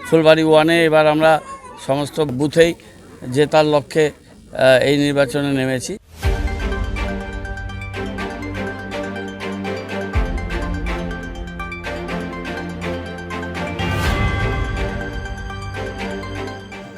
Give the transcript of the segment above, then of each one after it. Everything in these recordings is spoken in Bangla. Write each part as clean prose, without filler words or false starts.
ফুলবাড়ি ওয়ানে এবার আমরা সমস্ত বুথেই জেতার লক্ষ্যে এই নির্বাচনে নেমেছি।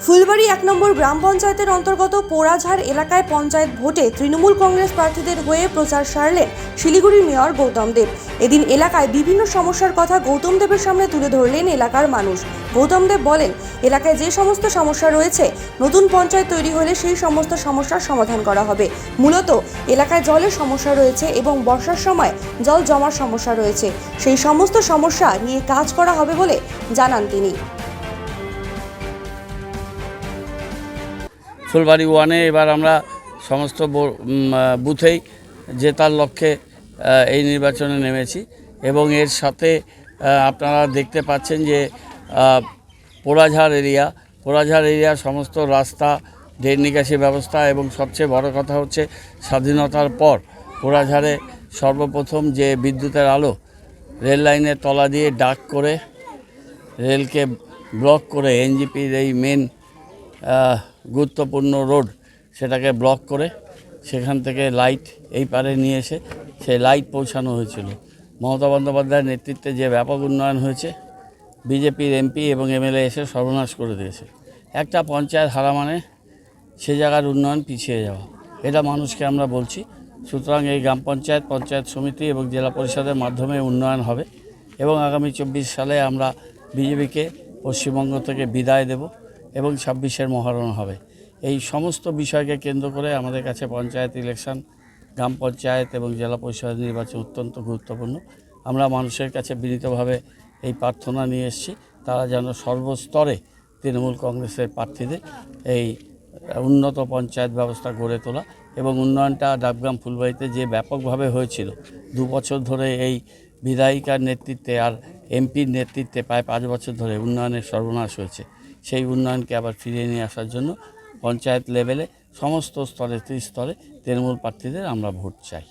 ফুলবাড়ি 1 নম্বর গ্রাম পঞ্চায়েতের অন্তর্গত পোড়াঝাড় এলাকায় পঞ্চায়েত ভোটে তৃণমূল কংগ্রেস প্রার্থীদের হয়ে প্রচার সারলেন শিলিগুড়ির মেয়র গৌতম দেব। এদিন এলাকায় বিভিন্ন সমস্যার কথা গৌতম দেবের সামনে তুলে ধরলেন এলাকার মানুষ। গৌতম দেব বলেন, এলাকায় যে সমস্ত সমস্যা রয়েছে নতুন পঞ্চায়েত তৈরি হলে সেই সমস্ত সমস্যার সমাধান করা হবে। মূলত এলাকায় জলের সমস্যা রয়েছে এবং বর্ষার সময় জল জমার সমস্যা রয়েছে, সেই সমস্ত সমস্যা নিয়ে কাজ করা হবে বলে জানান তিনি। ফুলবাড়ি ওয়ানে এবার আমরা সমস্ত বুথেই জেতার লক্ষ্যে এই নির্বাচনে নেমেছি এবং এর সাথে আপনারা দেখতে পাচ্ছেন যে পোড়াঝাড় এরিয়া সমস্ত রাস্তা, ড্রেন নিকাশি ব্যবস্থা এবং সবচেয়ে বড় কথা হচ্ছে স্বাধীনতার পর পোড়াঝাড়ে সর্বপ্রথম যে বিদ্যুতের আলো রেল লাইনের তলা দিয়ে ডাক করে রেলকে ব্লক করে এনজিপির এই মেন গুরুত্বপূর্ণ রোড সেটাকে ব্লক করে সেখান থেকে লাইট এই পারে নিয়ে এসে সেই লাইট পৌঁছানো হয়েছিল। মমতা বন্দ্যোপাধ্যায়ের নেতৃত্বে যে ব্যাপক উন্নয়ন হয়েছে, বিজেপির এমপি এবং এমএলএ এসে সর্বনাশ করে দিয়েছে। একটা পঞ্চায়েত হারা মানে সে জায়গার উন্নয়ন পিছিয়ে যাওয়া, এটা মানুষকে আমরা বলছি। সুতরাং এই গ্রাম পঞ্চায়েত, পঞ্চায়েত সমিতি এবং জেলা পরিষদের মাধ্যমে উন্নয়ন হবে এবং আগামী 24 সালে আমরা বিজেপিকে পশ্চিমবঙ্গ থেকে বিদায় দেব এবং 26-এর মহারণ হবে। এই সমস্ত বিষয়কে কেন্দ্র করে আমাদের কাছে পঞ্চায়েত ইলেকশন, গ্রাম পঞ্চায়েত এবং জেলা পরিষদ নির্বাচন অত্যন্ত গুরুত্বপূর্ণ। আমরা মানুষের কাছে বিনীতভাবে এই প্রার্থনা নিয়ে এসেছি, তারা যেন সর্বস্তরে তৃণমূল কংগ্রেসের প্রার্থীদের এই উন্নত পঞ্চায়েত ব্যবস্থা গড়ে তোলা এবং উন্নয়নটা ডাবগ্রাম ফুলবাড়িতে যে ব্যাপকভাবে হয়েছিল 2 বছর ধরে এই বিধায়িকার নেতৃত্বে আর এমপির নেতৃত্বে প্রায় 5 বছর ধরে উন্নয়নের সর্বনাশ হয়েছে, সেই উন্নয়নকে আবার ফিরিয়ে নিয়ে আসার জন্য পঞ্চায়েত লেভেলে সমস্ত স্তরে ত্রিস্তরে তৃণমূল প্রার্থীদের আমরা ভোট চাই।